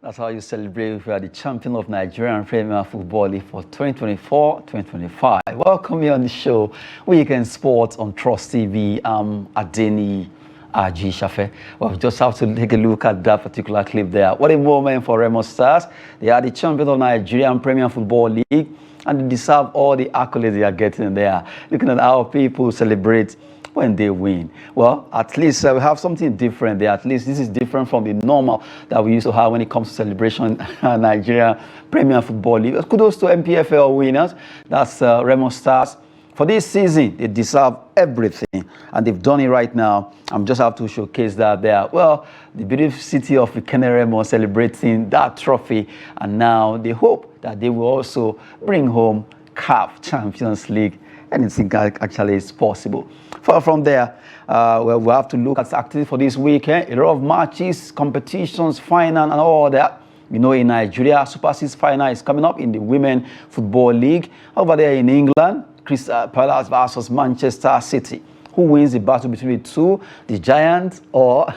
That's how you celebrate if you are the champion of Nigerian Premier Football League for 2024-2025. Welcome you on the show, Weekend Sports on Trust TV. I'm Adeni Aji Shafe. Well, we just have to take a look at that particular clip there. What a moment for Remo Stars. They are the champion of Nigerian Premier Football League, and they deserve all the accolades they are getting there. Looking at how people celebrate when they win. Well, at least we have something different there. At least this is different from the normal that we used to have when it comes to celebration Nigeria Premier Football League. Kudos to MPFL winners. That's Remo Stars. For this season, they deserve everything, and they've done it right now. I'm just have to showcase that there. Well, the beautiful city of Remo celebrating that trophy, and now they hope that they will also bring home CAF Champions League. Anything actually is possible. From there, well, we have to look at the activity for this weekend. A lot of matches, competitions, final, and all that. You know, in Nigeria, Super 6 final is coming up in the Women Football League. Over there in England, Crystal Palace versus Manchester City. Who wins the battle between the two, the Giants or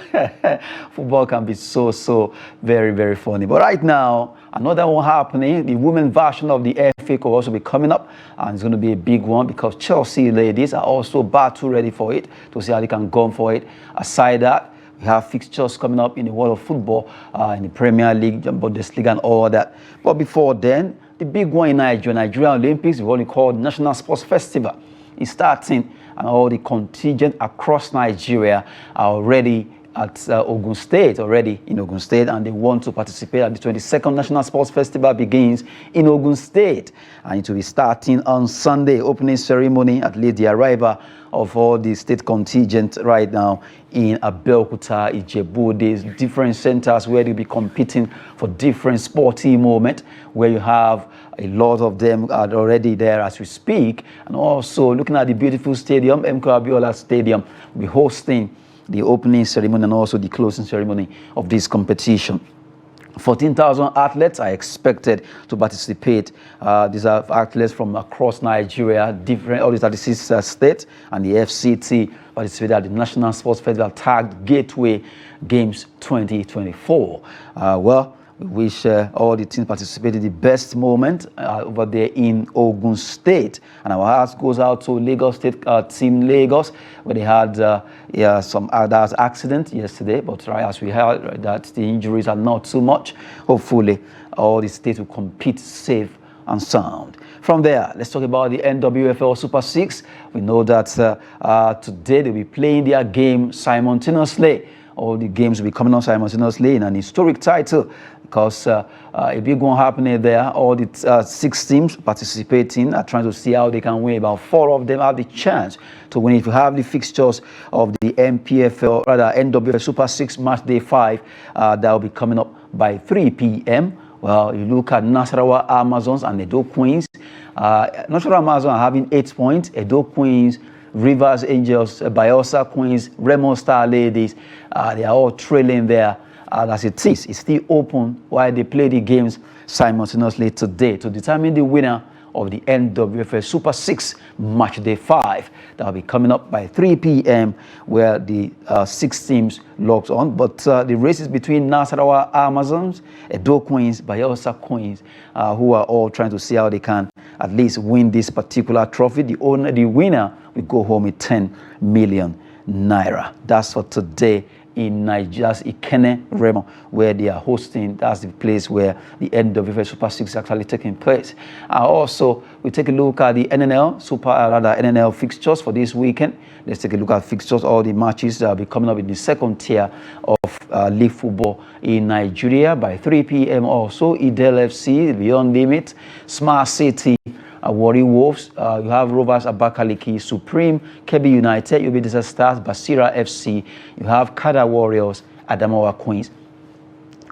football can be so very, very funny. But right now, another one happening, the women's version of the FA Cup will also be coming up, and it's going to be a big one because Chelsea ladies are also battle ready for it to see how they can go for it. Aside that, we have fixtures coming up in the world of football, in the Premier League, Bundesliga and all that. But before then, the big one in Nigeria Olympics, what we call National Sports Festival, is starting, and all the contingent across Nigeria are already at Ogun State, and they want to participate at the 22nd National Sports Festival begins in Ogun State, and it will be starting on Sunday. Opening ceremony, at least the arrival of all the state contingent right now in Abeokuta, Ijebu. There's different centers where they'll be competing for different sporting moments, where you have a lot of them are already there as we speak. And also looking at the beautiful stadium, MK Abiola Stadium, will be hosting the opening ceremony and also the closing ceremony of this competition. 14,000 athletes are expected to participate. These are athletes from across Nigeria, different, all these 36 states, and the FCT participated at the National Sports Festival tagged Gateway Games 2024. Well, we wish all the teams participated the best moment over there in Ogun State. And our heart goes out to Lagos State Team Lagos, where they had some accident yesterday. But right as we heard that the injuries are not too much, hopefully all the states will compete safe and sound. From there, let's talk about the NWFL Super 6. We know that today they'll be playing their game simultaneously. All the games will be coming on simultaneously in an historic title, because a big one happening there. All the 6 teams participating are trying to see how they can win. About 4 of them have the chance to win. If you have the fixtures of the NWFL Super 6 match day 5, that will be coming up by 3 p.m. Well, you look at Nasarawa Amazons and Edo Queens. Nasarawa Amazons are having 8 points. Edo Queens, Rivers Angels, Bayelsa Queens, Remo Star Ladies, they are all trailing there. As it is, it's still open while they play the games simultaneously today to determine the winner of the NWFL Super 6 match day 5. That will be coming up by 3 p.m. where the 6 teams locked on. But the race is between Nasarawa Amazons, Edo Queens, Bayelsa Queens, who are all trying to see how they can at least win this particular trophy. The winner will go home with 10 million naira. That's for today in Nigeria's Ikene Remo, where they are hosting. That's the place where the NWFL Super 6 is actually taking place. Also, we take a look at the NNL fixtures for this weekend. Let's take a look at fixtures, all the matches that will be coming up in the second tier of league football in Nigeria by 3 p.m. Also, Idel FC, Beyond Limit, Smart City, Warri Wolves, you have Rovers Abakaliki, Supreme, Kebbi United, Ubidisa Stars, Basira FC, you have Kada Warriors, Adamawa Queens.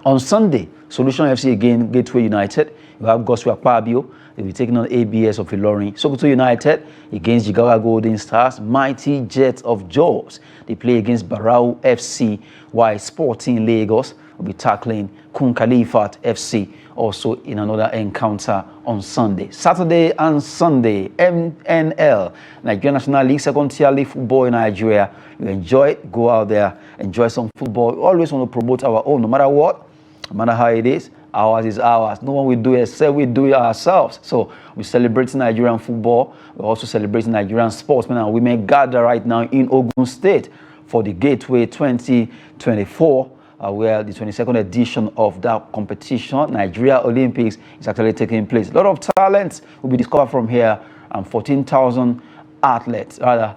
On Sunday, Solution FC again, Gateway United, you have Goswe Akpabio, they'll be taking on ABS of Ilorin. Sokoto United against Jigawa Golden Stars, Mighty Jets of Jos, they play against Barau FC, while Sporting Lagos will be tackling Kun Khalifat FC, also in another encounter on Sunday. Saturday and Sunday, MNL, Nigerian National League, second tier league football in Nigeria. You enjoy it, go out there, enjoy some football. We always want to promote our own, no matter what. No matter how it is, ours is ours. No one will do it except we do it ourselves. So we're celebrating Nigerian football. We're also celebrating Nigerian sportsmen and women gather right now in Ogun State for the Gateway 2024. Where the 22nd edition of that competition, Nigeria Olympics, is actually taking place. A lot of talents will be discovered from here, and 14,000 athletes, rather,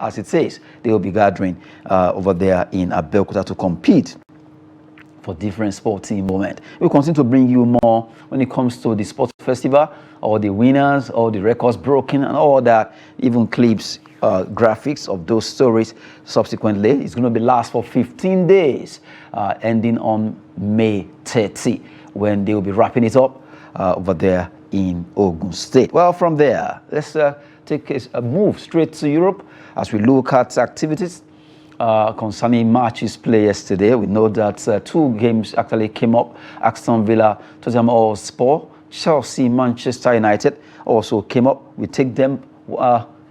as it says, they will be gathering over there in Abeokuta to compete for different sporting moments. We'll continue to bring you more when it comes to the sports festival, or the winners, or the records broken, and all that, even clips, graphics of those stories subsequently. It's going to be last for 15 days, ending on May 30, when they will be wrapping it up over there in Ogun State. Well, from there, let's take a move straight to Europe as we look at activities concerning matches played yesterday. We know that 2 games actually came up. Aston Villa, Tottenham Hotspur, Chelsea, Manchester United also came up. We take them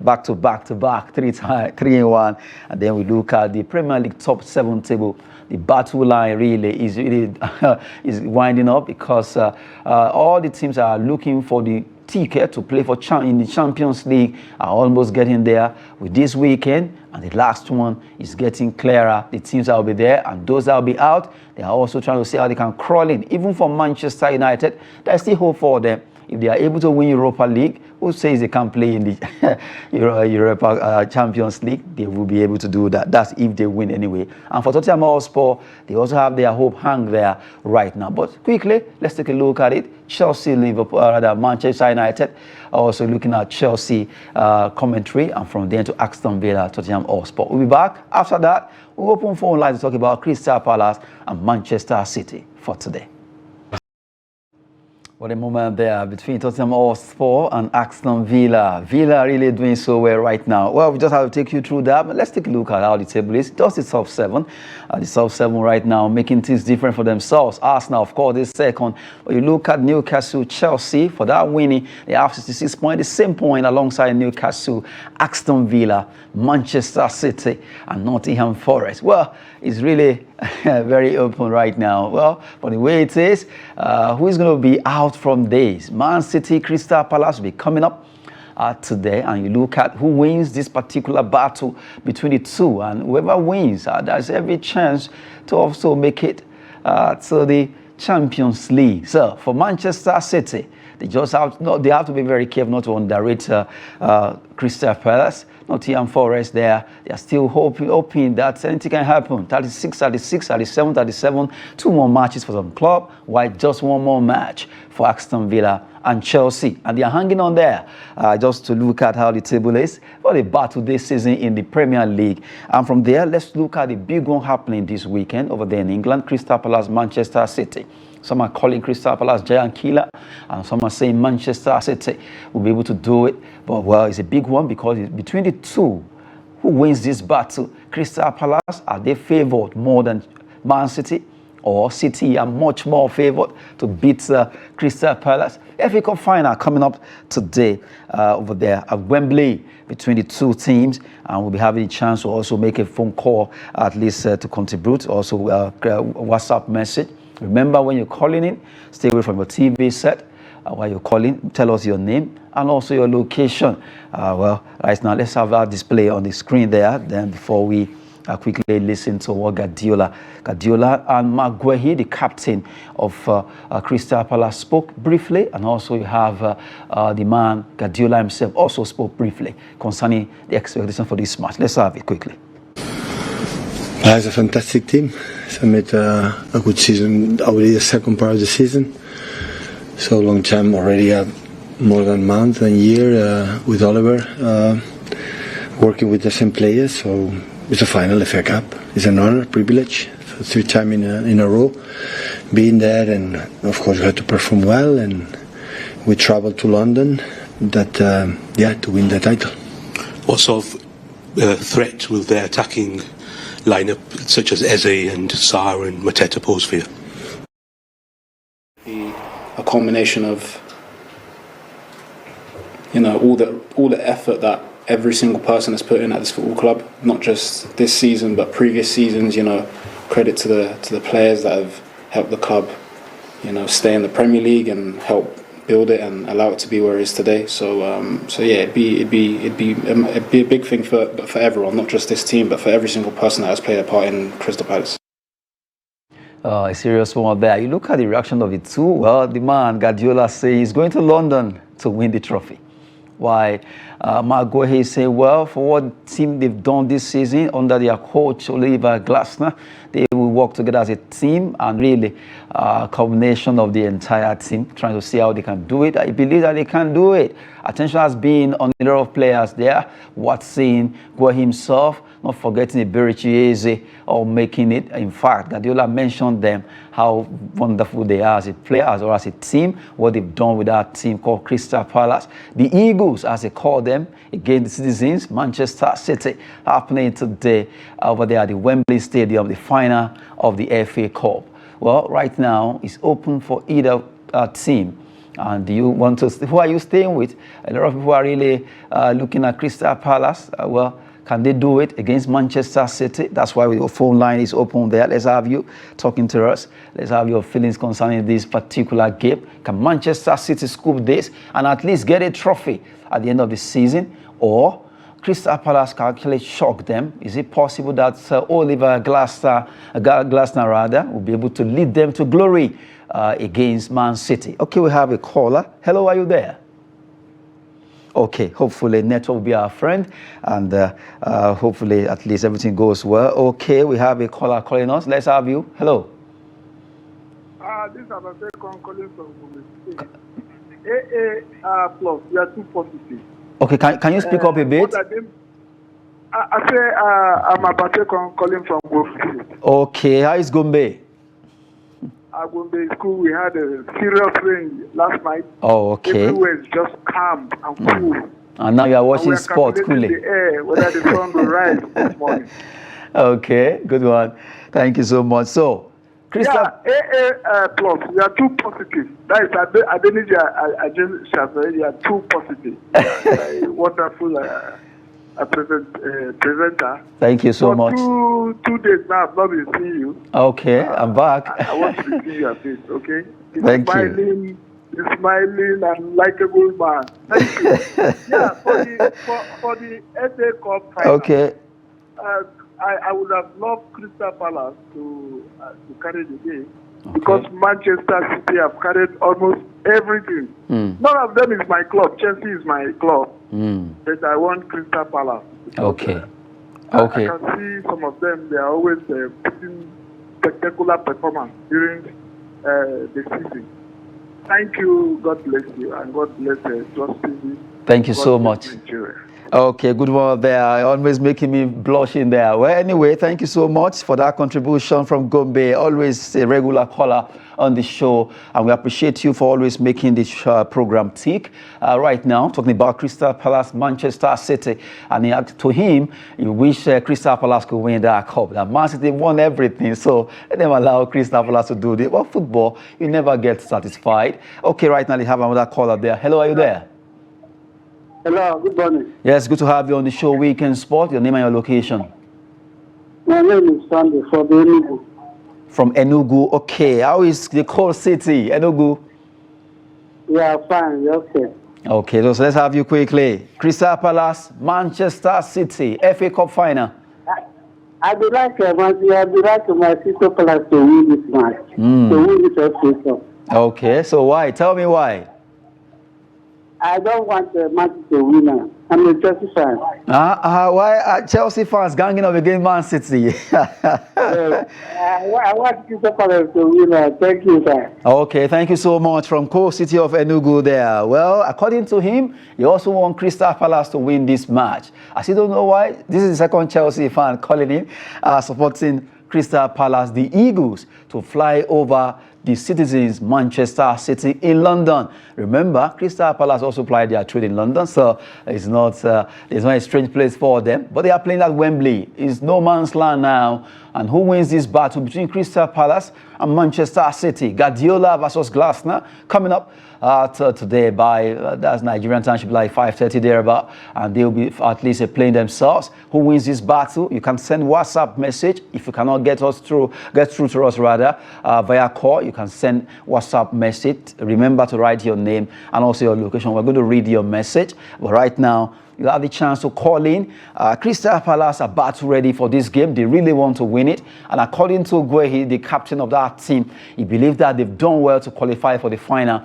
back to back, 3-1, and then we look at the Premier League top 7 table. The battle line really is is winding up, because all the teams are looking for the ticket to play for in the Champions League are almost getting there with this weekend, and the last one is getting clearer. The teams that will be there and those that will be out, they are also trying to see how they can crawl in. Even for Manchester United, there's still hope for them. If they are able to win Europa League, who says they can't play in the Europa Champions League? They will be able to do that. That's if they win anyway. And for Tottenham Hotspur, they also have their hope hang there right now. But quickly, let's take a look at it. Chelsea, Liverpool, rather Manchester United, also looking at Chelsea commentary, and from there to Aston Villa, Tottenham Hotspur. We'll be back. After that, we'll open phone lines to talk about Crystal Palace and Manchester City for today. What a moment there between Tottenham Hotspur and Aston Villa. Villa really doing so well right now. Well, we just have to take you through that, but let's take a look at how the table is. Just the top 7. The top 7 right now making things different for themselves. Arsenal, of course, is second. But you look at Newcastle, Chelsea, for that winning, they have 66 points, the same point alongside Newcastle, Aston Villa, Manchester City, and Nottingham Forest. Well, it's really very open right now. Well, for the way it is, who is going to be out from this? Man City, Crystal Palace will be coming up today, and you look at who wins this particular battle between the two, and whoever wins, there's every chance to also make it to the Champions League. So for Manchester City, they have to be very careful not to underrate Crystal Palace. Nottingham Forest there, they are still hoping that anything can happen. 36, 37, 2 more matches for some club, while just 1 more match for Aston Villa and Chelsea. And they are hanging on there just to look at how the table is for the battle this season in the Premier League. And from there, let's look at the big one happening this weekend over there in England, Crystal Palace, Manchester City. Some are calling Crystal Palace giant killer, and some are saying Manchester City will be able to do it. But, well, it's a big one, because it's between the two. Who wins this battle? Crystal Palace, are they favoured more than Man City? Or City are much more favoured to beat Crystal Palace? FA Cup final coming up today over there at Wembley between the two teams, and we'll be having a chance to also make a phone call, at least to contribute. Also, WhatsApp message. Remember, when you're calling in, stay away from your TV set. While you're calling, tell us your name and also your location. Well, right now, let's have our display on the screen there. Then before we quickly listen to what Guardiola and Maguire, the captain of Crystal Palace, spoke briefly. And also you have the man, Guardiola himself, also spoke briefly concerning the expectation for this match. Let's have it quickly. It's a fantastic team. They made a good season, already the second part of the season. So long time already, more than a month and a year with Oliver, working with the same players. So it's a final FA Cup. It's an honor, privilege. So 3 times in a row, being there, and of course we had to perform well. And we travelled to London, to win the title. What sort of threat will their attacking lineup, such as Eze and Sarr and Mateta, pose for you? A combination of, all the effort that every single person has put in at this football club, not just this season but previous seasons. Credit to the players that have helped the club stay in the Premier League and help build it and allow it to be where it is today. So yeah, it'd be a big thing for everyone, not just this team, but for every single person that has played a part in Crystal Palace. A serious one there. You look at the reaction of the two. Well, the man Guardiola says he's going to London to win the trophy. Why Mark Guehi say, well, for what team they've done this season under their coach Oliver Glasner, they will work together as a team, and really a combination of the entire team trying to see how they can do it. I believe that they can do it. Attention has been on a lot of players there. Watson, Guehi himself, not forgetting Iberichi Eze, or making it. In fact, Guardiola mentioned them, how wonderful they are as a player as well as a team, what they've done with that team called Crystal Palace. The Eagles, as they call them, against the Citizens, Manchester City, happening today over there at the Wembley Stadium, the final of the FA Cup. Well, right now, it's open for either team. And do you want to, who are you staying with? A lot of people are really looking at Crystal Palace. Well, can they do it against Manchester City? That's why your phone line is open there. Let's have you talking to us. Let's have your feelings concerning this particular game. Can Manchester City scoop this and at least get a trophy at the end of the season? Or Crystal Palace can actually shock them? Is it possible that Oliver Glasner will be able to lead them to glory against Man City? Okay, we have a caller. Hello, are you there? Okay, hopefully network will be our friend, and hopefully at least everything goes well. Okay, we have a caller calling us. Let's have you. Hello. This is Abase calling from AA plus. We are too positive. Okay, can you speak up a bit? I say I'm Abase calling from Gombe. Okay, how is Gombe? Gombe school, we had a serious rain last night. Oh, okay. Everywhere is just calm and cool. And now you are watching sport coolly. The air, whether the sun will rise this morning. Okay, good one. Thank you so much. So, Crystal... Yeah, AA plus, we are too positive. That is, I just shall say, you are too positive. Wonderful presenter. Thank you so much. 2 days now, I've not been seeing you. Okay, I'm back. I want to see your face, okay? Thank you. Smiling and likable man. Thank you. Yeah, for the FA Cup final. Okay. I would have loved Crystal Palace to carry the day, because Manchester City have carried almost everything. None of them is my club. Chelsea is my club. But I want Crystal Palace. Okay. I can see some of them, they are always putting spectacular performance during the season. Thank you. God bless you. And God bless Trust TV. Thank you so much. Nigeria. Okay, good one there. Always making me blushing there. Well, anyway, thank you so much for that contribution from Gombe. Always a regular caller on the show, and we appreciate you for always making this program tick. Right now, talking about Crystal Palace, Manchester City, and to him, you wish Crystal Palace could win that cup. That Man City won everything, so let them allow Crystal Palace to do this. Well, football, you never get satisfied. Okay, right now, we have another caller there. Hello, are you there? Hello, good morning. Yes, good to have you on the show, Weekend Sport. Your name and your location? My name is Sunday from Enugu. From Enugu, okay. How is the cold city, Enugu? Yeah, fine, okay. Okay, so let's have you quickly. Crystal Palace, Manchester City, FA Cup final. I'd like my Crystal Palace to win this match, to win this FA Cup. Okay, so why? Tell me why. I don't want the match to win. I'm a Chelsea fan. Why are Chelsea fans ganging up against Man City? I want Crystal Palace to win. Thank you, sir. Okay, thank you so much from coast city of Enugu there. Well, according to him, he also want Crystal Palace to win this match. I still don't know why. This is the second Chelsea fan calling in, supporting Crystal Palace, the Eagles, to fly over the Citizens, Manchester City in London. Remember, Crystal Palace also played their trade in London, so it's not a strange place for them. But they are playing at Wembley. It's no man's land now. And who wins this battle between Crystal Palace and Manchester City? Guardiola versus Glasner coming up today by that's Nigerian time, should be like 5:30 thereabout, and they'll be at least playing themselves. Who wins this battle? You can send WhatsApp message if you cannot get through to us via call. You you can send WhatsApp message. Remember to write your name and also your location. We're going to read your message. But right now, you have the chance to call in. Crystal Palace are battle ready for this game. They really want to win it. And according to Guehi, the captain of that team, he believes that they've done well to qualify for the final.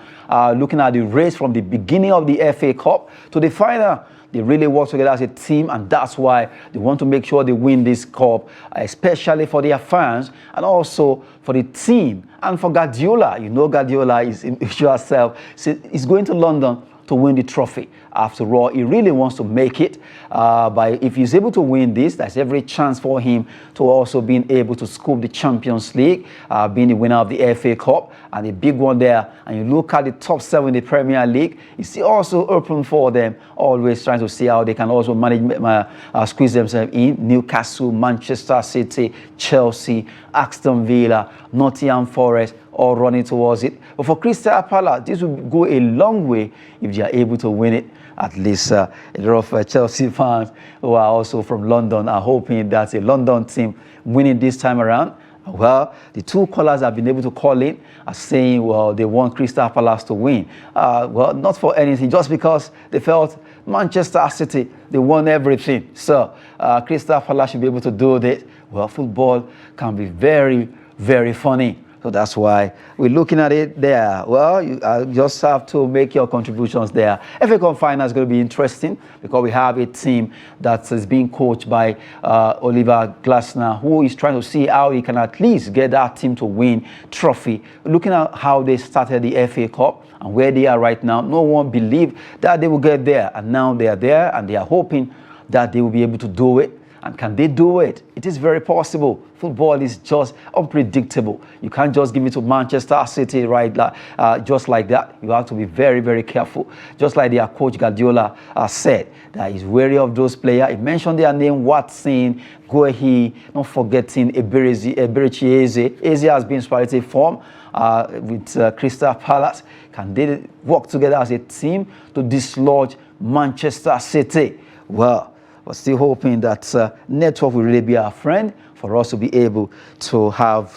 Looking at the race from the beginning of the FA Cup to the final, they really work together as a team, and that's why they want to make sure they win this cup, especially for their fans and also for the team and for Guardiola. You know, Guardiola is in yourself. He's going to London to win the trophy. After all, he really wants to make it. If he's able to win this, there's every chance for him to also being able to scoop the Champions League, being the winner of the FA Cup, and a big one there. And you look at the top 7 in the Premier League, it's also open for them, always trying to see how they can also squeeze themselves in. Newcastle, Manchester City, Chelsea, Aston Villa, Nottingham Forest, all running towards it. But for Crystal Palace, this will go a long way if they are able to win it. At least a lot of Chelsea fans who are also from London are hoping that a London team winning this time around. Well, the two callers have been able to call in are saying, well, they want Crystal Palace to win. Well, not for anything, just because they felt Manchester City, they won everything. So Crystal Palace should be able to do this. Well, football can be very, very funny. So that's why we're looking at it there. Well, you just have to make your contributions there. FA Cup final is going to be interesting because we have a team that is being coached by Oliver Glasner, who is trying to see how he can at least get that team to win trophy. Looking at how they started the FA Cup and where they are right now, no one believed that they will get there. And now they are there and they are hoping that they will be able to do it. And can they do it? It is very possible. Football is just unpredictable. You can't just give it to Manchester City just like that. You have to be very, very careful. Just like their coach Guardiola said, that he's wary of those players. He mentioned their name, Watson, Guehi, not forgetting Eberechi Eze. Eze has been in superlative form with Crystal Palace. Can they work together as a team to dislodge Manchester City? Well, we're still hoping that network will really be our friend for us to be able to have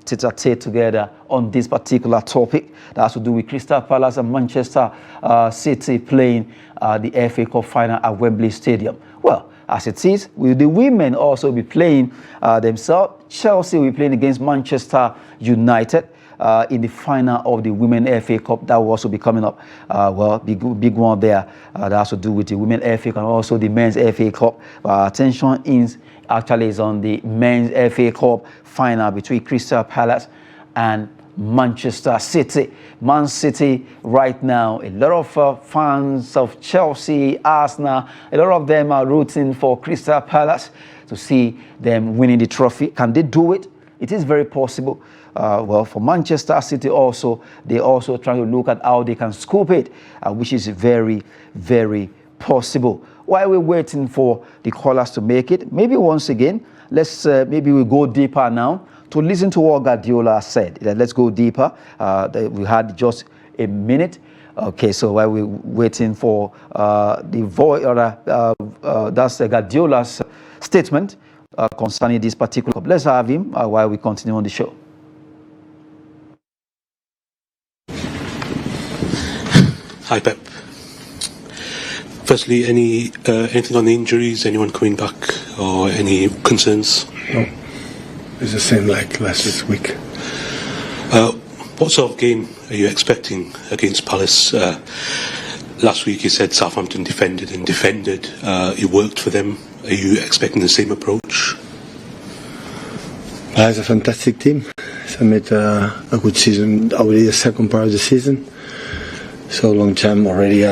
tete-a-tete together on this particular topic that has to do with Crystal Palace and Manchester City playing the FA Cup final at Wembley Stadium. Well, as it is, will the women also be playing themselves? Chelsea will be playing against Manchester United in the final of the Women FA Cup. That will also be coming up. Well, big one there that has to do with the Women FA Cup and also the Men's FA Cup. Attention is on the Men's FA Cup final between Crystal Palace and Manchester City. Man City right now, a lot of fans of Chelsea, Arsenal, a lot of them are rooting for Crystal Palace to see them winning the trophy. Can they do it? It is very possible. Well, for Manchester City also, they also trying to look at how they can scoop it, which is very, very possible. While we're waiting for the callers to make it, maybe once again, maybe we go deeper now to listen to what Guardiola said. Let's go deeper. We had just a minute. Okay, so while we're waiting for the voice, that's Guardiola's statement concerning this particular. Let's have him while we continue on the show. Hi, Pep. Firstly, anything on the injuries? Anyone coming back, or any concerns? No, it's the same like last week. What sort of game are you expecting against Palace? Last week you said Southampton defended. It worked for them. Are you expecting the same approach? It's a fantastic team. They made a good season, already the second part of the season. So long time already,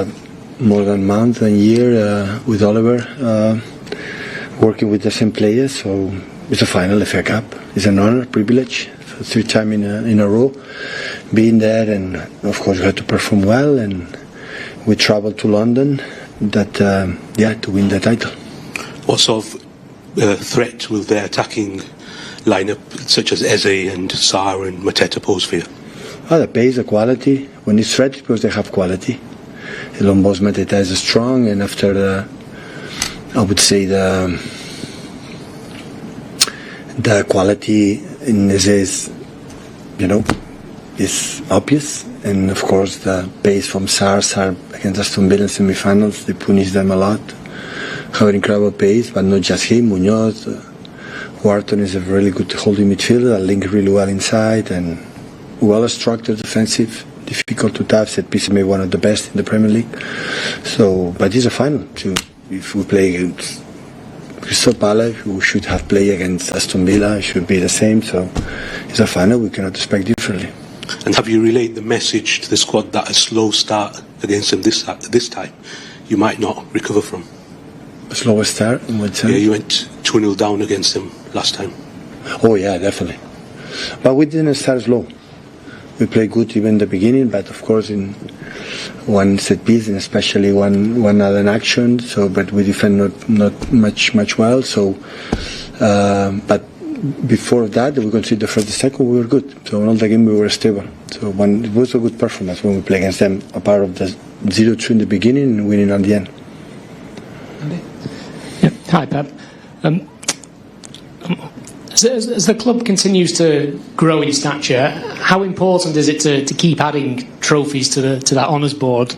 more than a month and year with Oliver, working with the same players. So it's a final FA Cup. It's an honor, privilege, for 3 times in a row, being there. And of course, we had to perform well. And we traveled to London, to win the title. What sort of threat will their attacking lineup, such as Eze and Sarr and Mateta, pose for you? The pace, the quality. When it's threat, because they have quality. Lombos Mateta is strong, and after I would say the quality in Eze is, is obvious, and of course the pace from SARS against Aston Villa in semi-finals, they punish them a lot. Have an incredible pace, but not just him. Munoz, Wharton is a really good holding midfielder, link really well inside, and well-structured defensive, difficult to tap, set piece, maybe one of the best in the Premier League. So, but it's a final. So if we play against Crystal Palace, we should have played against Aston Villa, it should be the same. So it's a final, we cannot expect differently. And have you relayed the message to the squad that a slow start against them this time you might not recover from? A slower start in what sense? Yeah, you went 2-0 down against them last time. Oh yeah, definitely. But we didn't start slow. We played good even in the beginning, but of course in one set piece and especially one other action. So, but we defend not much well. So, but before that, we conceded the first and second. We were good. So in all the game we were stable. So it was a good performance when we played against them. A part of the 0-2 in the beginning and winning at the end. Yeah. Hi, Pep. As the club continues to grow in stature, how important is it to keep adding trophies to that honours board?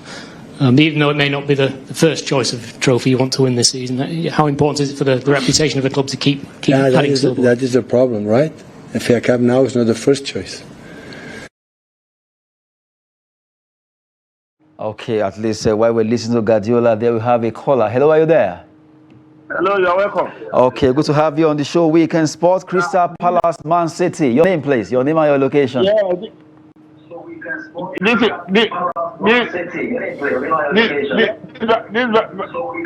Even though it may not be the first choice of trophy you want to win this season, how important is it for the reputation of the club to keep adding silverware? That is the problem, right? The FA Cup now is not the first choice. Okay, at least while we're listening to Guardiola, there we have a caller. Hello, are you there? Hello, you're welcome. Okay, good to have you on the show. Weekend Sports, Crystal Palace, Man City. Your name, please. Your name and your location. Yeah,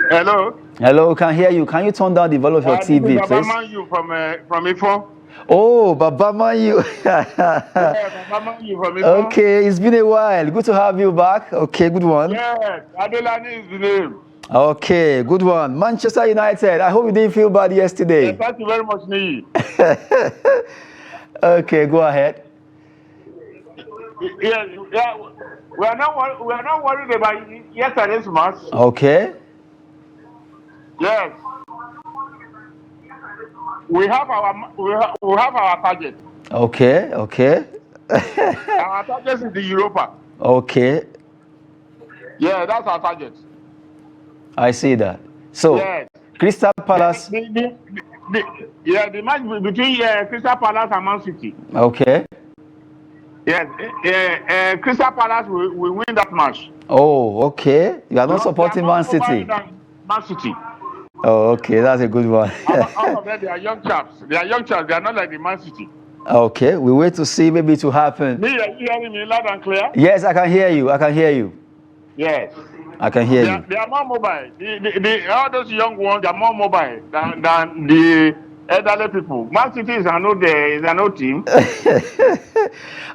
hello. Hello, can hear you. Can you turn down the volume of your TV, please? You from Ifo. Oh, Baba Manu. Baba you from Ifo. Okay, it's been a while. Good to have you back. Okay, good one. Yes, Adelani is the name. Okay, good one. Manchester United. I hope you didn't feel bad yesterday. Yes, thank you very much, Nii. Okay, go ahead. Yeah. We are not worried about yesterday's match. Okay. Yes. We have our target. Okay. Our target is the Europa. Okay. Yeah, that's our target. I see that. So, yes. Crystal Palace. The match between Crystal Palace and Man City. Okay. Yes, Crystal Palace will win that match. Oh, okay. You are not supporting Man City. Man City. Oh, okay. That's a good one. All of them, they are young chaps. They are not like the Man City. Okay. We wait to see maybe to happen. Me, are you hearing me loud and clear? Yes, I can hear you. Yes. I can hear you. They are more mobile. All those young ones, they are more mobile than the elderly people. Man City is an old team.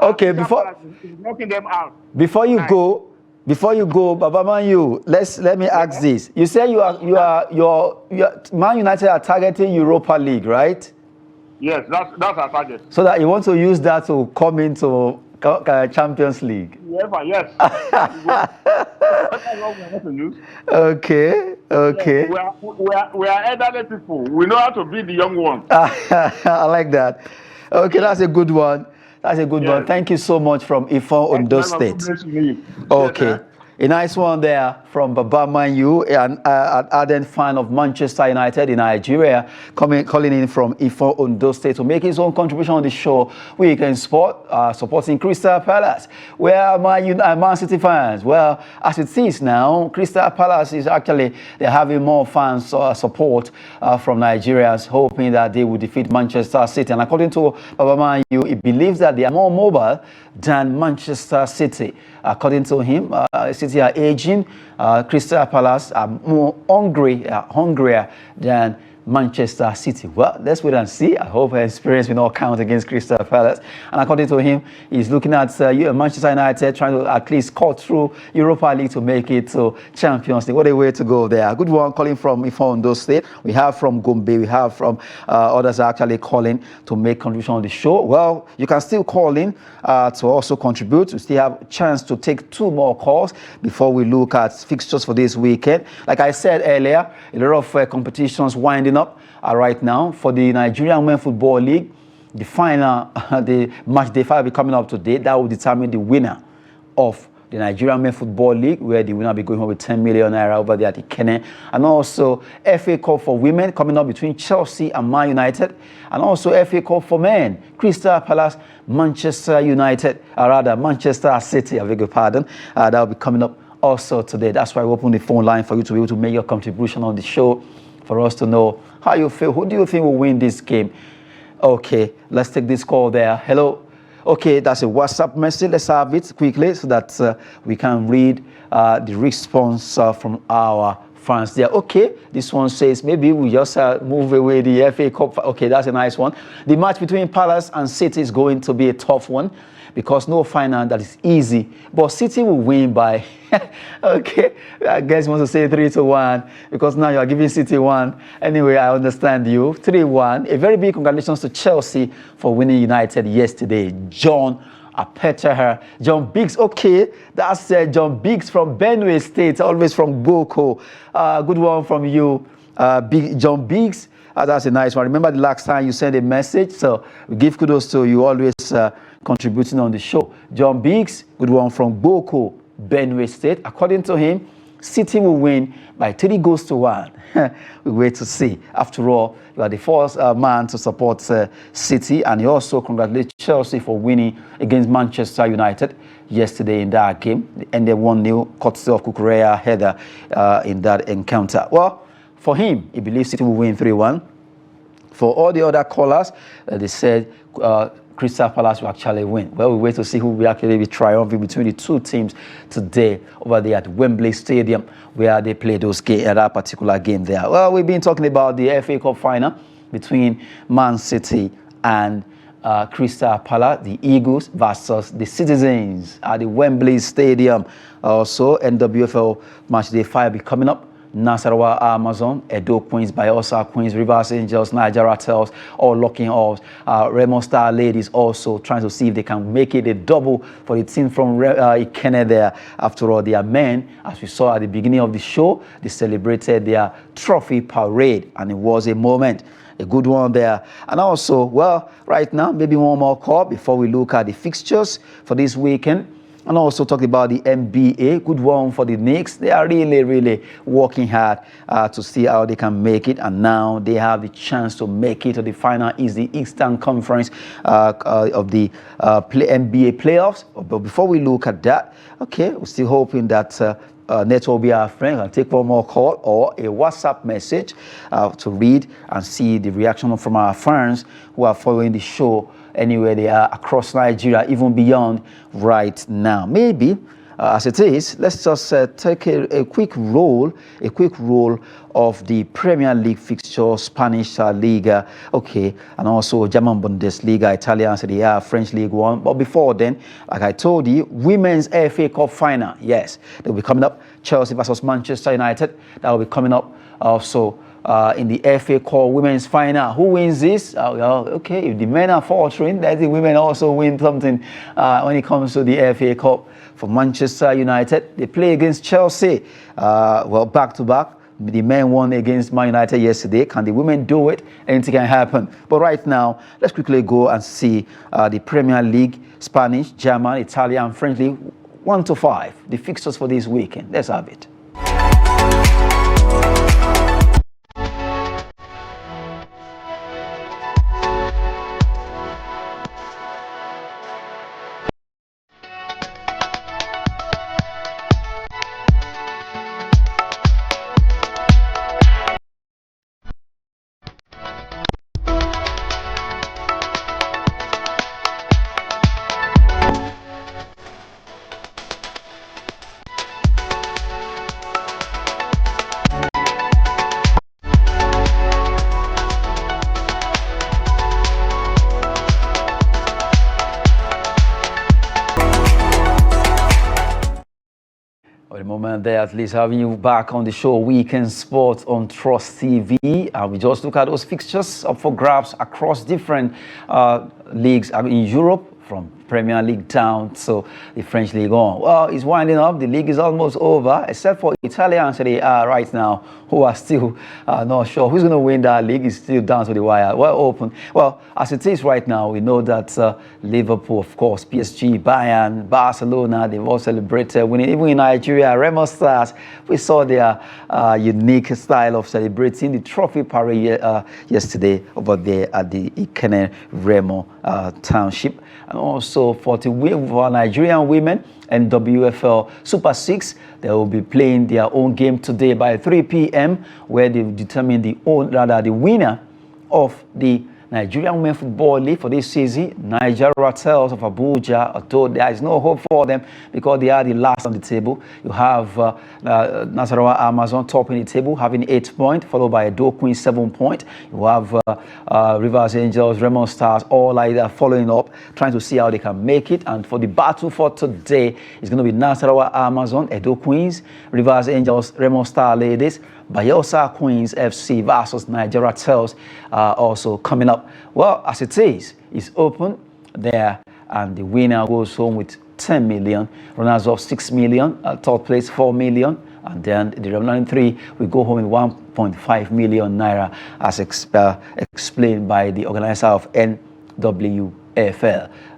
Okay, before knocking them out. Before you go, Baba Manu, let me ask this. You say you are Man United are targeting Europa League, right? Yes, that's our target. So that you want to use that to come into Champions League. Yes. Okay. We are elderly people. We know how to beat the young ones. I like that. Okay, that's a good one. Thank you so much from Ifon, Ondo State. Okay. A nice one there from Baba Manu, an ardent fan of Manchester United in Nigeria, calling in from Ifo, Ondo State to make his own contribution on the show. Weekend Sport, supporting Crystal Palace. Where are my Man City fans? Well, as it is now, Crystal Palace is actually, they're having more fans support from Nigerians, hoping that they will defeat Manchester City. And according to Baba Manu, he believes that they are more mobile than Manchester City. According to him, City are aging. Crystal Palace are more hungrier than Manchester City. Well, let's wait and see. I hope her experience will not count against Crystal Palace. And according to him, he's looking at Manchester United trying to at least cut through Europa League to make it to Champions League. What a way to go there. Good one calling from Ifondo State. We have from Gombe. We have from others are actually calling to make contribution on the show. Well, you can still call in to also contribute. We still have a chance to take 2 more calls before we look at fixtures for this weekend. Like I said earlier, a lot of competitions winding up right now for the Nigerian Women Football League. the final, the match day 5 will be coming up today. That will determine the winner of the Nigerian Men Football League, where the winner will be going home with 10 million naira over there at the Kenne. And also FA Cup for women coming up between Chelsea and Man United. And also FA Cup for men, Crystal Palace, Manchester United, or rather Manchester City, I beg your pardon. That will be coming up also today. That's why we open the phone line for you to be able to make your contribution on the show, for us to know how you feel. Who do you think will win this game? Okay, let's take this call there. Hello. Okay, that's a WhatsApp message. Let's have it quickly so that we can read the response from our fans there. Okay, this one says maybe we just move away the FA Cup. Okay, that's a nice one. The match between Palace and City is going to be a tough one because no final that is easy. But City will win by, okay, I guess you want to say 3-1 because now you are giving City 1. Anyway, I understand you. 3-1. A very big congratulations to Chelsea for winning United yesterday. John Biggs. Okay, that's John Biggs from Benue State, always from Goko. Good one from you, John Biggs. That's a nice one. Remember the last time you sent a message, so we give kudos to you, always contributing on the show. John Biggs, good one from Goko, Benue State. According to him, City will win by 3-1. We wait to see. After all, you are the first man to support City, and you also congratulate Chelsea for winning against Manchester United yesterday in that game. They ended 1-0, courtesy of Kukurea header in that encounter. Well, for him, he believes City will win 3-1. For all the other callers, they said Crystal Palace will actually win. Well, we wait to see who will actually be triumphing between the two teams today over there at Wembley Stadium, where they play those games at that particular game there. Well, we've been talking about the FA Cup final between Man City and Crystal Palace, the Eagles versus the Citizens at the Wembley Stadium. Also, NWFL match day 5 will be coming up. Nasarawa Amazon, Edo Queens, Bayelsa Queens, Rivers Angels, Nigeria Tels, all locking off. Remo Star Ladies also trying to see if they can make it a double for the team from Ikenne there. After all, they are men. As we saw at the beginning of the show, they celebrated their trophy parade, and it was a moment. A good one there. And also, well, right now, maybe one more call before we look at the fixtures for this weekend. And also talk about the NBA. Good one for the Knicks. They are really working hard to see how they can make it. And now they have the chance to make it to the final is the Eastern Conference of the NBA playoffs. But before we look at that, okay, we're still hoping that Neto will be our friend. I'll take one more call or a WhatsApp message to read and see the reaction from our fans who are following the show anywhere they are across Nigeria, even beyond right now. Maybe, as it is, let's just take a quick roll of the Premier League fixture, Spanish Liga, okay, and also German Bundesliga, Italian Serie A, French League One. But before then, like I told you, Women's FA Cup final, yes, they'll be coming up. Chelsea versus Manchester United, that will be coming up also. In the FA Cup Women's Final. Who wins this? Well, okay, if the men are faltering, then the women also win something when it comes to the FA Cup. For Manchester United, they play against Chelsea. Well, back-to-back. The men won against Man United yesterday. Can the women do it? Anything can happen. But right now, let's quickly go and see the Premier League, Spanish, German, Italian, French League, 1 to 5. The fixtures for this weekend. Let's have it. For the moment there, at least having you back on the show, Weekend Sports on Trust TV. We just look at those fixtures up for grabs across different leagues in Europe, from Premier League down to the French League on. Well, it's winding up. The league is almost over, except for Italians right now, who are still not sure who's going to win that league. It's still down to the wire. Well, open. Well, as it is right now, we know that Liverpool, of course, PSG, Bayern, Barcelona, they've all celebrated winning. Even in Nigeria, Remo Stars, we saw their unique style of celebrating the trophy parade yesterday over there at the Ikene Remo Township. And also for Nigerian women and WFL Super 6, they will be playing their own game today by 3 p.m. where they determine the winner of the Nigerian Women Football League for this season. Niger Ratels of Abuja, although there is no hope for them because they are the last on the table. You have Nasarawa Amazon topping the table, having 8 points, followed by Edo Queen 7 points. You have Rivers Angels, Raymond Stars, all like that following up, trying to see how they can make it. And for the battle for today, it's going to be Nasarawa Amazon, Edo Queens, Rivers Angels, Raymond Star Ladies, Bayelsa Queens FC versus Nigeria Tels also coming up. Well, as it is, it's open there, and the winner goes home with 10 million, runners-up 6 million, third place 4 million, and then the remaining 3 will go home with 1.5 million naira, as explained by the organizer of NWFL.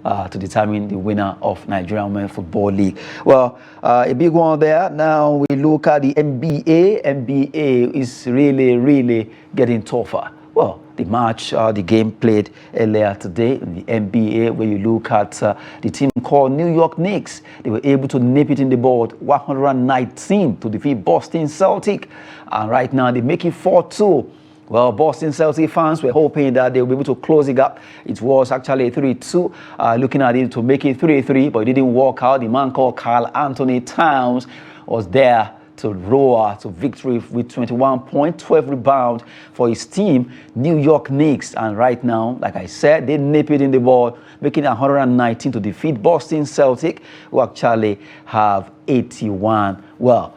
To determine the winner of Nigerian Women Football League. Well, a big one there. Now we look at the NBA. NBA is really getting tougher. Well, the game played earlier today in the NBA, where you look at the team called New York Knicks. They were able to nip it in the bud, 119 to defeat Boston Celtics. And right now they make it 4-2. Well, Boston Celtics fans were hoping that they will be able to close the gap. It was actually 3-2, looking at it to make it 3-3, but it didn't work out. The man called Karl Anthony Towns was there to roar to victory with 21 points, 12 rebounds for his team, New York Knicks. And right now, like I said, they nip it in the ball, making 119 to defeat Boston Celtics, who actually have 81. Well,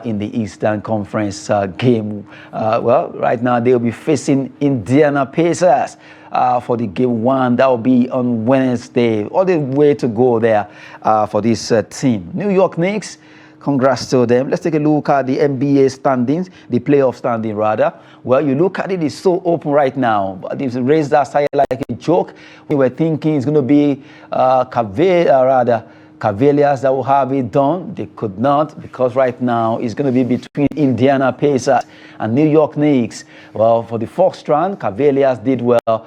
in the Eastern Conference game. Well, right now they'll be facing Indiana Pacers for the game 1. That will be on Wednesday. All the way to go there for this team. New York Knicks, congrats to them. Let's take a look at the NBA standings, the playoff standing rather. Well, you look at it, it's so open right now. But they've raised that side like a joke. We were thinking it's going to be Cavaliers that will have it done. They could not, because right now it's going to be between Indiana Pacers and New York Knicks. Well, for the first round, Cavaliers did well.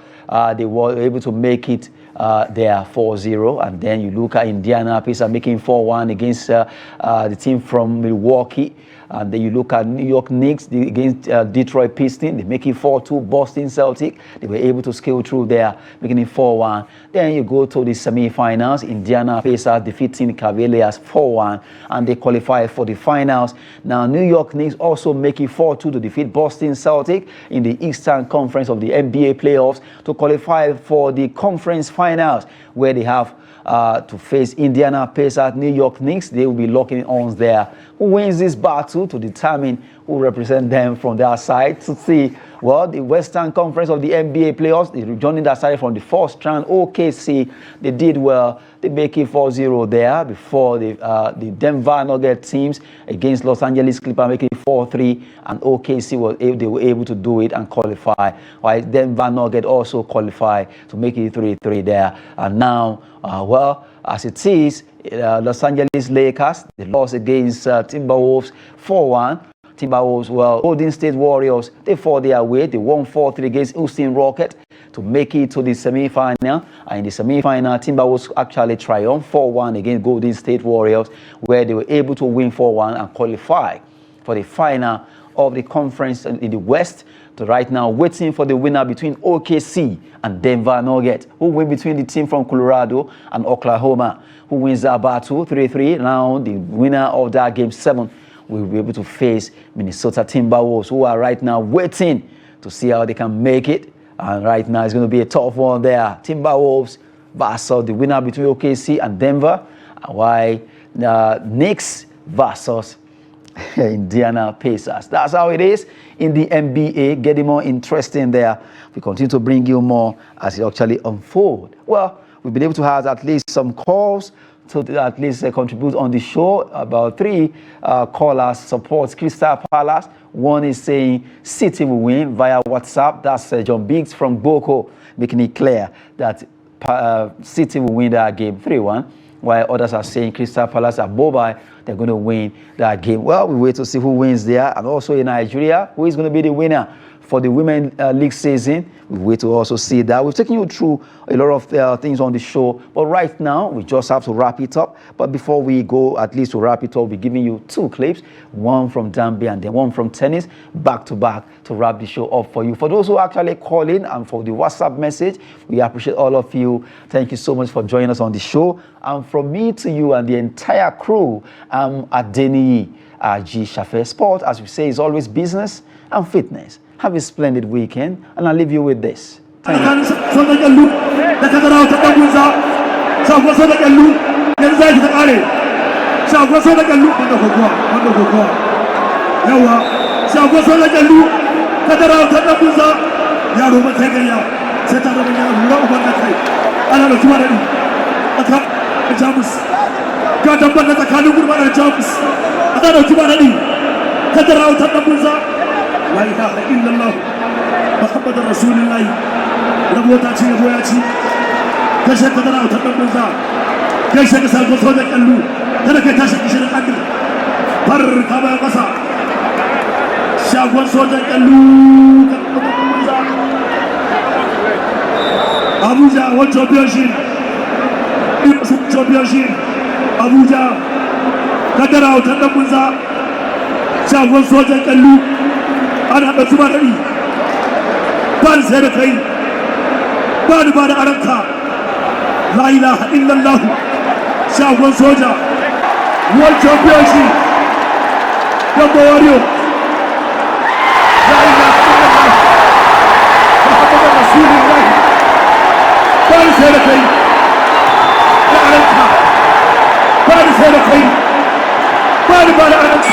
They were able to make it there 4-0, and then you look at Indiana Pacers making 4-1 against the team from Milwaukee. And then you look at New York Knicks against Detroit Pistons. They make it 4-2. Boston Celtics, they were able to scale through there, making it 4-1. Then you go to the semi-finals. Indiana Pacers defeating Cavaliers 4-1, and they qualify for the finals. Now, New York Knicks also make it 4-2 to defeat Boston Celtics in the Eastern Conference of the NBA playoffs to qualify for the conference finals, where they have to face Indiana Pacers, New York Knicks. They will be locking arms there. Who wins this battle to determine who represent them from their side to see, well, the Western Conference of the NBA playoffs, they're joining that side from the first round. OKC, they did well. They make it 4-0 there before the Denver Nuggets teams against Los Angeles Clippers, making it 4-3, and OKC they were able to do it and qualify. While Denver Nuggets also qualify to make it 3-3 there. And now, well, as it is, Los Angeles Lakers, they lost against Timberwolves 4-1. Timberwolves, well, Golden State Warriors, they fought their way. They won 4-3 against Houston Rockets to make it to the semi-final. And in the semi-final, Timberwolves actually triumphed 4-1 against Golden State Warriors, where they were able to win 4-1 and qualify for the final of the conference in the West. So right now, waiting for the winner between OKC and Denver Nuggets, who win between the team from Colorado and Oklahoma, who wins that battle 3-3. Now, the winner of that game 7 will be able to face Minnesota Timberwolves, who are right now waiting to see how they can make it. And right now, it's going to be a tough one there. Timberwolves versus the winner between OKC and Denver, while Knicks versus Indiana Pacers. That's how it is in the NBA. Getting more interesting there. We continue to bring you more as it actually unfolds. Well, We've been able to have at least some calls to at least contribute on the show. About 3 callers support Crystal Palace. One is saying City will win via WhatsApp. That's John Biggs from Boko, making it clear that City will win that game 3-1. While others are saying Crystal Palace are mobile, they're going to win that game. Well, we wait to see who wins there. And also in Nigeria, who is going to be the winner for the Women League season. We wait to also see that. We've taken you through a lot of things on the show. But right now, we just have to wrap it up. But before we go, at least to wrap it up, we're giving you 2 clips. One from Dambi and then one from tennis, back to back, to wrap the show up for you. For those who actually call in and for the WhatsApp message, we appreciate all of you. Thank you so much for joining us on the show. And from me to you and the entire crew, I'm Adeniyi G. Shafe. Sport, as we say, is always business and fitness. Have a splendid weekend, and I'll leave you with this. Thank you. La ilaha illallah Muhammadur Rasulullah rabo ta ci rabo ya ci kashe ka da ta dan banza kashe ka sako so da kallu kada ka tashi kishin hadin far ka ba kasa shagon so da kallu Abuja World Championship Abuja kadara ta dan banza shagon so da kallu ana da zuba dari ban sai da kai ba da aranka la ilaha illallah shagon soja world championship Gambo Wario la ilaha illallah Muhammadur Rasulullah ban sai da kai da aranka ban sai da kai ba da aranka